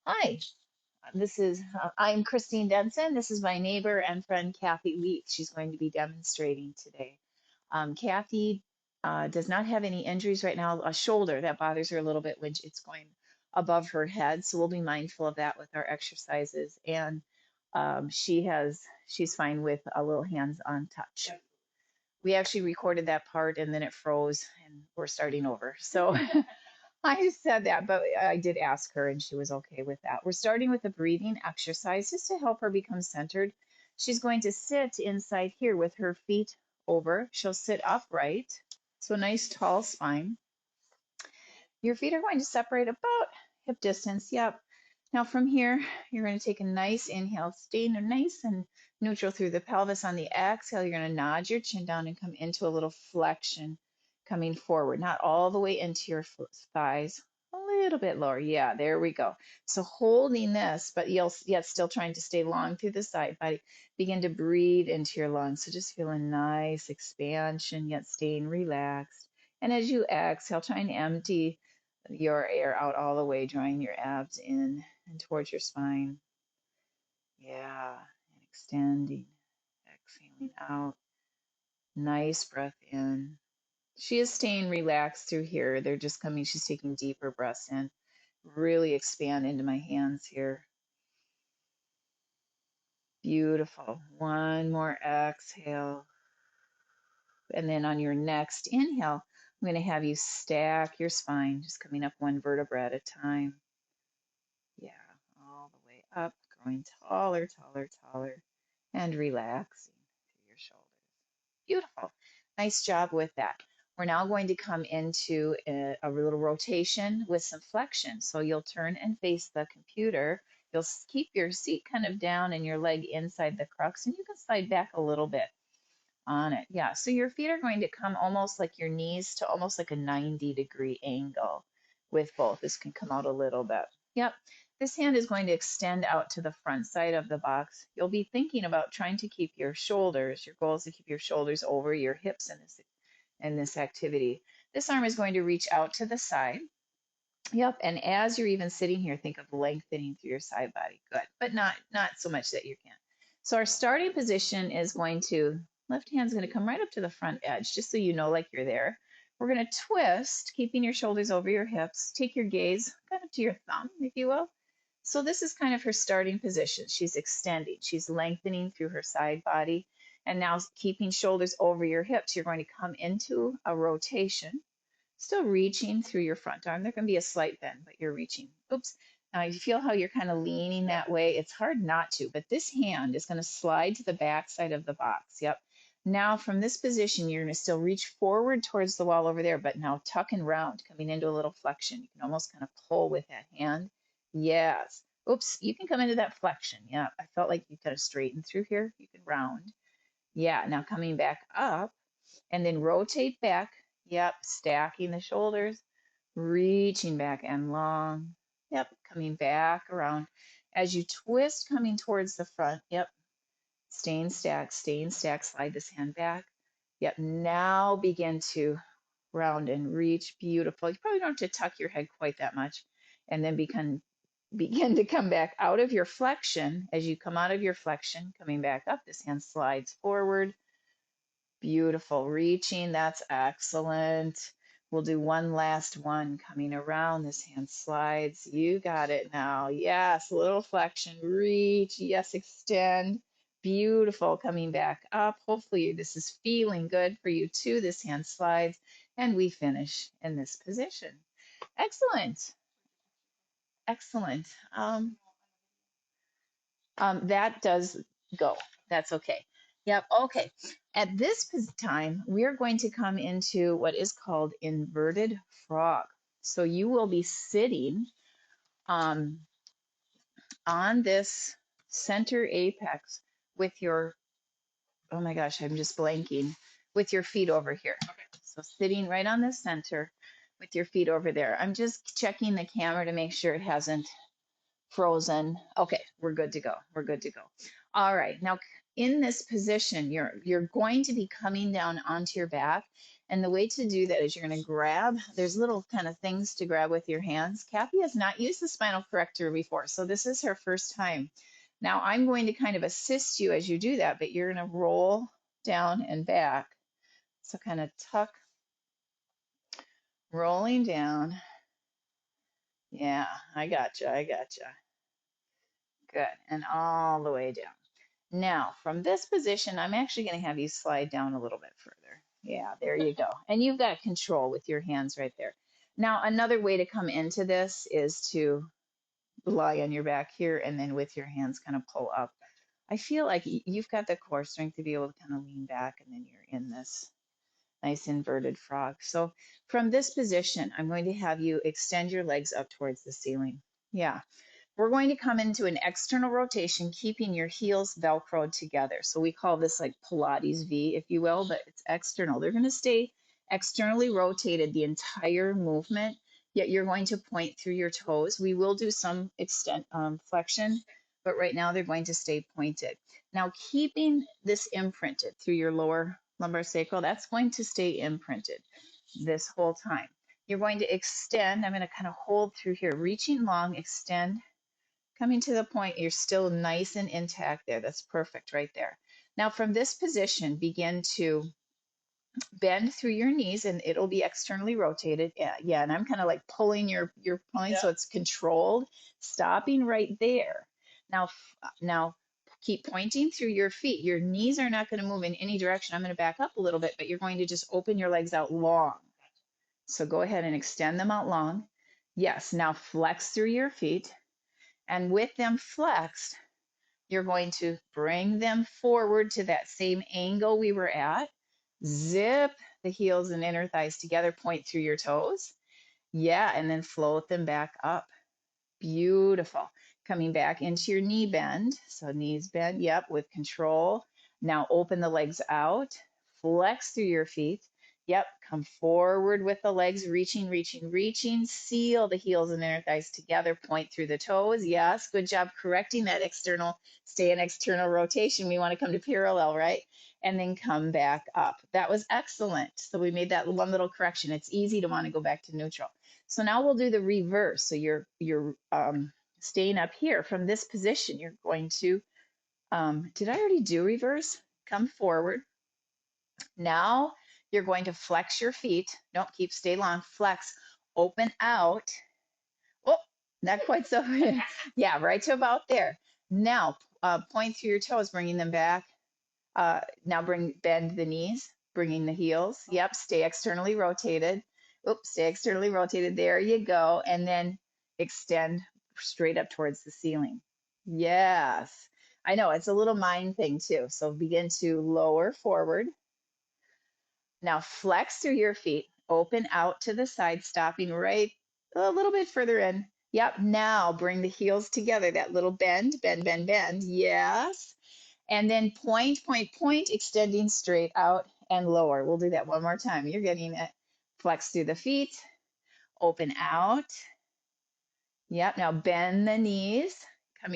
Hi, I'm Christine Denson. This is my neighbor and friend Kathy Leach. She's going to be demonstrating today. Kathy does not have any injuries right now. A shoulder that bothers her a little bit when it's going above her head. So we'll be mindful of that with our exercises. And she's fine with a little hands-on touch. We actually recorded that part and then it froze and we're starting over. So I said that, but I did ask her and she was okay with that. We're starting with a breathing exercise just to help her become centered. She's going to sit inside here with her feet over. She'll sit upright. So nice tall spine. Your feet are going to separate about hip distance. Yep. Now from here, you're going to take a nice inhale, stay nice and neutral through the pelvis. On the exhale, you're going to nod your chin down and come into a little flexion coming forward, not all the way into your thighs, a little bit lower. Yeah, there we go. So holding this, but yet still trying to stay long through the side body. Begin to breathe into your lungs. So just feel a nice expansion, yet staying relaxed. And as you exhale, try and empty your air out all the way, drawing your abs in and towards your spine. Yeah, and extending, exhaling out. Nice breath in. She is staying relaxed through here. They're just coming, she's taking deeper breaths in. Really expand into my hands here. Beautiful. One more exhale. And then on your next inhale, I'm going to have you stack your spine, just coming up one vertebra at a time. Yeah, all the way up, growing taller, taller, taller, and relaxing through your shoulders. Beautiful. Nice job with that. We're now going to come into a little rotation with some flexion. So you'll turn and face the computer. You'll keep your seat kind of down and your leg inside the crux, and you can slide back a little bit on it. Yeah, so your feet are going to come almost like your knees to almost like a 90-degree angle with both. This can come out a little bit. Yep. This hand is going to extend out to the front side of the box. You'll be thinking about trying to keep your shoulders, your goal is to keep your shoulders over your hips in this activity. This arm is going to reach out to the side. Yep, and as you're even sitting here, think of lengthening through your side body. Good, but not so much that you can't. So our starting position is going to, left hand's going to come right up to the front edge, just so you know like you're there. We're going to twist, keeping your shoulders over your hips. Take your gaze kind of to your thumb, if you will. So this is kind of her starting position. She's extending, she's lengthening through her side body. And now keeping shoulders over your hips, you're going to come into a rotation. Still reaching through your front arm. There can be a slight bend, but you're reaching. Oops. Now you feel how you're kind of leaning that way. It's hard not to, but this hand is going to slide to the back side of the box. Yep. Now from this position, you're going to still reach forward towards the wall over there, but now tuck and round, coming into a little flexion. You can almost kind of pull with that hand. Yes. Oops. You can come into that flexion. Yeah. I felt like you kind of straighten through here. You can round. Yeah. Now coming back up and then rotate back. Yep, stacking the shoulders, reaching back and long. Yep, coming back around. As you twist, coming towards the front. Yep, staying stacked, slide this hand back. Yep, now begin to round and reach. Beautiful. You probably don't have to tuck your head quite that much. And then begin to come back out of your flexion. As you come out of your flexion, coming back up, this hand slides forward. Beautiful. Reaching. That's excellent. We'll do one last one coming around. This hand slides. You got it now. Yes. Little flexion. Reach. Yes. Extend. Beautiful. Coming back up. Hopefully this is feeling good for you too. This hand slides and we finish in this position. Excellent. Excellent. That does go. That's okay. Yep. Okay. At this time, we are going to come into what is called inverted frog. So you will be sitting um, on this center apex with your, oh my gosh, I'm just blanking, with your feet over here. So sitting right on the center with your feet over there. I'm just checking the camera to make sure it hasn't frozen. Okay, we're good to go. We're good to go. All right, now in this position, you're going to be coming down onto your back And the way to do that is you're going to grab, there's little kind of things to grab with your hands. Kathy has not used the spinal corrector before, so this is her first time. Now I'm going to kind of assist you as you do that, but you're going to roll down and back. So kind of tuck, rolling down. Yeah, I gotcha, I gotcha. Good, and all the way down. Now, from this position, I'm actually going to have you slide down a little bit further. Yeah, there you go. And you've got control with your hands right there. Now, another way to come into this is to lie on your back here and then with your hands kind of pull up. I feel like you've got the core strength to be able to kind of lean back and then you're in this nice inverted frog. So from this position, I'm going to have you extend your legs up towards the ceiling. Yeah. We're going to come into an external rotation, keeping your heels Velcroed together. So we call this like Pilates V, if you will, but it's external. They're going to stay externally rotated the entire movement, yet you're going to point through your toes. We will do some extent flexion, but right now they're going to stay pointed. Now, keeping this imprinted through your lower lumbar sacral, that's going to stay imprinted this whole time. You're going to extend. I'm going to kind of hold through here, reaching long, extend, coming to the point, you're still nice and intact there. That's perfect right there. Now from this position, begin to bend through your knees and it'll be externally rotated. Yeah, and I'm kind of like pulling you're pulling so it's controlled, stopping right there. Now keep pointing through your feet. Your knees are not going to move in any direction. I'm going to back up a little bit, but you're going to just open your legs out long. So go ahead and extend them out long. Yes, now flex through your feet. And with them flexed, you're going to bring them forward to that same angle we were at. Zip the heels and inner thighs together, point through your toes. Yeah, and then float them back up. Beautiful. Coming back into your knee bend. So knees bend, yep, with control. Now open the legs out, flex through your feet. Yep, come forward with the legs, reaching, reaching, reaching. Seal the heels and inner thighs together, point through the toes. Yes, good job correcting that external, stay in external rotation. We want to come to parallel, right? And then come back up. That was excellent. So we made that one little correction. It's easy to want to go back to neutral. So now we'll do the reverse. So you're staying up here from this position. You're going to, did I already do reverse? Come forward. Now you're going to flex your feet. Don't stay long. Flex, open out. Oh, not quite so. Yeah, right to about there. Now point through your toes, bringing them back. Now bend the knees, bringing the heels. Yep, stay externally rotated. Oops, stay externally rotated. There you go. And then extend straight up towards the ceiling. Yes. I know it's a little mind thing too. So begin to lower forward. Now flex through your feet, open out to the side, stopping right a little bit further in. Yep. Now bring the heels together. That little bend, bend, bend, bend. Yes. And then point, point, point, extending straight out and lower. We'll do that one more time. You're getting it. Flex through the feet, open out. Yep, now bend the knees,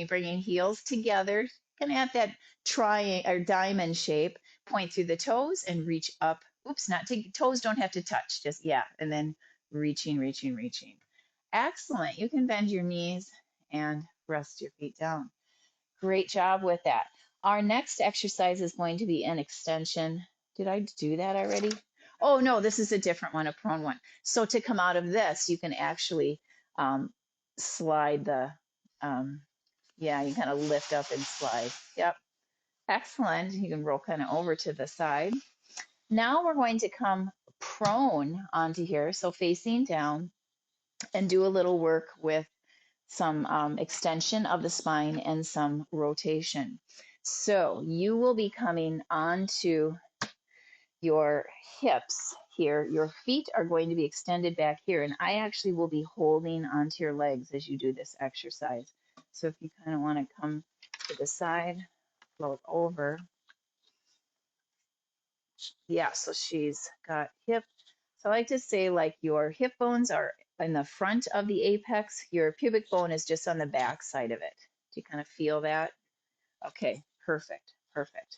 bringing heels together. Gonna have that triangle or diamond shape. Point through the toes and reach up. Oops, toes don't have to touch, just, yeah, and then reaching, reaching, reaching. Excellent. You can bend your knees and rest your feet down. Great job with that. Our next exercise is going to be an extension. Did I do that already? Oh, no, this is a different one, a prone one. So to come out of this, you can actually slide yeah, you kind of lift up and slide. Yep. Excellent. You can roll kind of over to the side. Now we're going to come prone onto here, so facing down, and do a little work with some extension of the spine and some rotation. So you will be coming onto your hips here. Your feet are going to be extended back here, and I actually will be holding onto your legs as you do this exercise. So if you kind of want to come to the side, float over. Yeah, so she's got hip. So I like to say like your hip bones are in the front of the apex. Your pubic bone is just on the back side of it. Do you kind of feel that? Okay, perfect, perfect.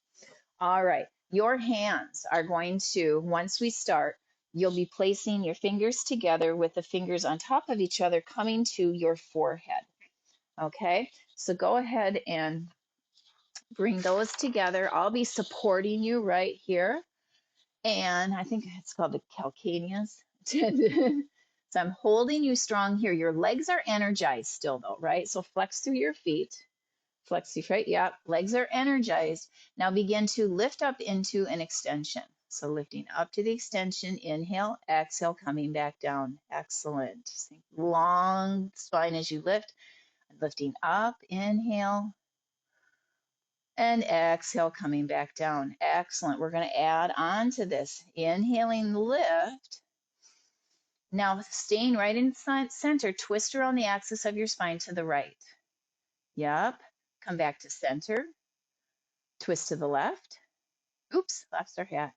All right, your hands are going to, once we start, you'll be placing your fingers together with the fingers on top of each other coming to your forehead. Okay, so go ahead and bring those together. I'll be supporting you right here. And I think it's called the calcaneus tendon. So I'm holding you strong here. Your legs are energized still though, right? So flex through your feet. Flex through, right? Yep. Legs are energized. Now begin to lift up into an extension. So lifting up to the extension, inhale, exhale, coming back down. Excellent. Think long spine as you lift. Lifting up, inhale, and exhale, coming back down. Excellent. We're going to add on to this. Inhaling, lift. Now staying right in center, twist around the axis of your spine to the right. Yep. Come back to center. Twist to the left. Oops, lost our hat.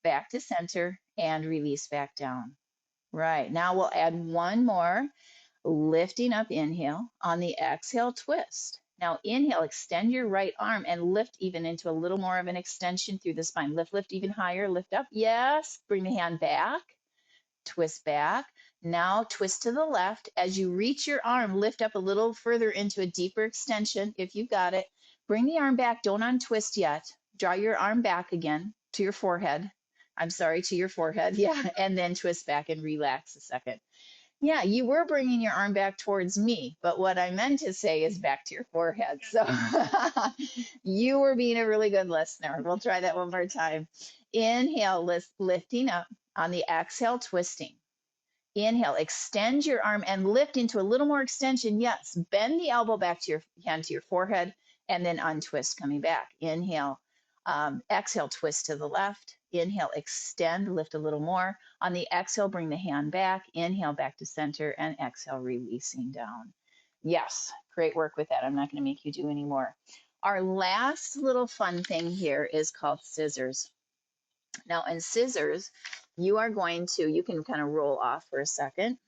Back to center and release back down. Right. Now we'll add one more. Lifting up, inhale. On the exhale, twist. Now inhale, extend your right arm and lift even into a little more of an extension through the spine. Lift even higher, lift up. Yes. Bring the hand back, twist back. Now twist to the left. As you reach your arm, lift up a little further into a deeper extension if you got it. Bring the arm back, don't untwist yet. Draw your arm back again to your forehead. I'm sorry, to your forehead. Yeah, and then twist back and relax a second. Yeah, you were bringing your arm back towards me, but what I meant to say is back to your forehead. So you were being a really good listener. We'll try that one more time. Inhale, lifting up. On the exhale, twisting. Inhale, extend your arm and lift into a little more extension. Yes, bend the elbow back to your hand to your forehead and then untwist coming back. Inhale, exhale, twist to the left. Inhale, extend, lift a little more. On the exhale, bring the hand back. Inhale, back to center, and exhale, releasing down. Yes, great work with that. I'm not going to make you do any more. Our last little fun thing here is called scissors. Now, in scissors, you are going to, you can kind of roll off for a second.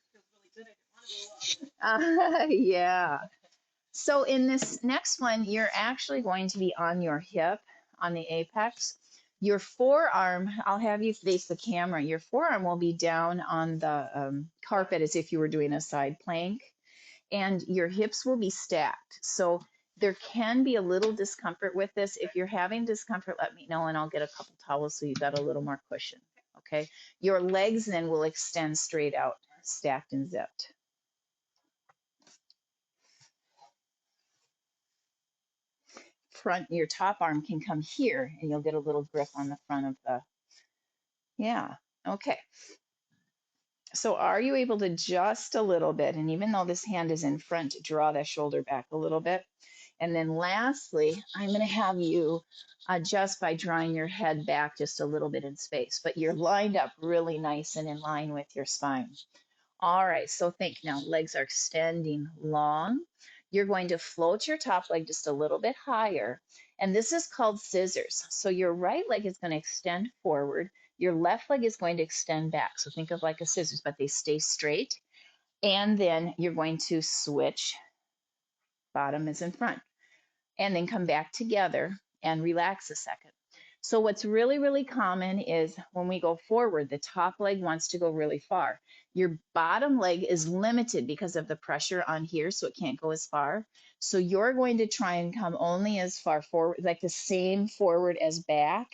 Yeah. So in this next one, you're actually going to be on your hip, on the apex. Your forearm, I'll have you face the camera. Your forearm will be down on the carpet as if you were doing a side plank, and your hips will be stacked. So there can be a little discomfort with this. If you're having discomfort, let me know and I'll get a couple towels so you've got a little more cushion. Okay. Your legs then will extend straight out, stacked and zipped. Front, your top arm can come here and you'll get a little grip on the front of the, yeah. Okay. So are you able to just a little bit, and even though this hand is in front, draw that shoulder back a little bit. And then lastly, I'm going to have you adjust by drawing your head back just a little bit in space, but you're lined up really nice and in line with your spine. All right, so think now, legs are extending long. You're going to float your top leg just a little bit higher, and this is called scissors. So your right leg is going to extend forward. Your left leg is going to extend back. So think of like a scissors, but they stay straight. And then you're going to switch, bottom is in front, and then come back together and relax a second. So what's really, really common is when we go forward, the top leg wants to go really far. Your bottom leg is limited because of the pressure on here, so it can't go as far. So you're going to try and come only as far forward, like the same forward as back,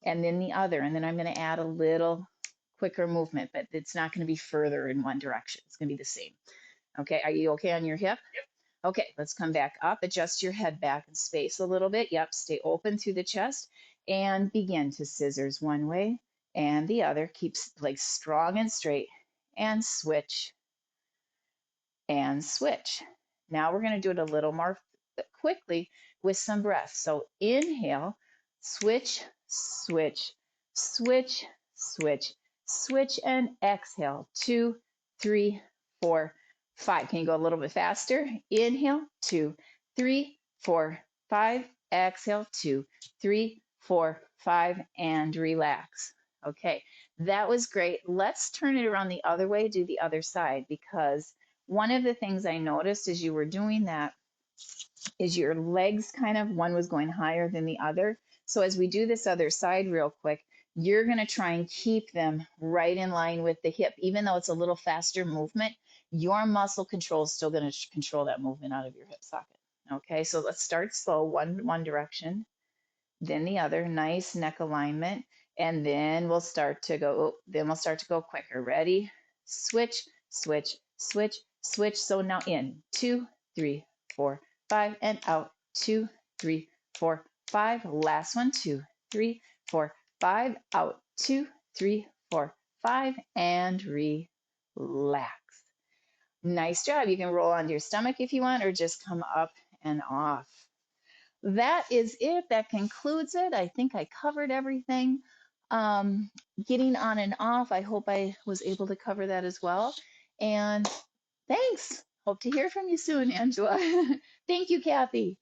and then the other. And then I'm going to add a little quicker movement, but it's not going to be further in one direction. It's going to be the same. Okay, are you okay on your hip? Yep. Okay, let's come back up. Adjust your head back in space a little bit. Yep, stay open through the chest and begin to scissors one way and the other. Keep legs strong and straight and switch and switch. Now we're going to do it a little more quickly with some breath. So inhale, switch, switch, switch, switch, switch, and exhale. 2, 3, 4, 5. Can you go a little bit faster? Inhale, 2, 3, 4, 5. Exhale, 2, 3, 4, 5, and relax. Okay, that was great. Let's turn it around the other way, do the other side, because one of the things I noticed as you were doing that is your legs kind of, one was going higher than the other. So as we do this other side real quick, you're going to try and keep them right in line with the hip. Even though it's a little faster movement, your muscle control is still going to control that movement out of your hip socket. Okay, so let's start slow, one direction, then the other, nice neck alignment, and then we'll start to go quicker. Ready? Switch, switch, switch, switch. So now in 2, 3, 4, 5, and out 2, 3, 4, 5. Last one, 2, 3, 4, 5, out 2, 3, 4, 5, and relax. Nice job. You can roll onto your stomach if you want, or just come up and off. That is it. That concludes it. I think I covered everything. Um, Getting on and off, I hope I was able to cover that as well. And thanks. Hope to hear from you soon, Angela. Thank you, Kathy.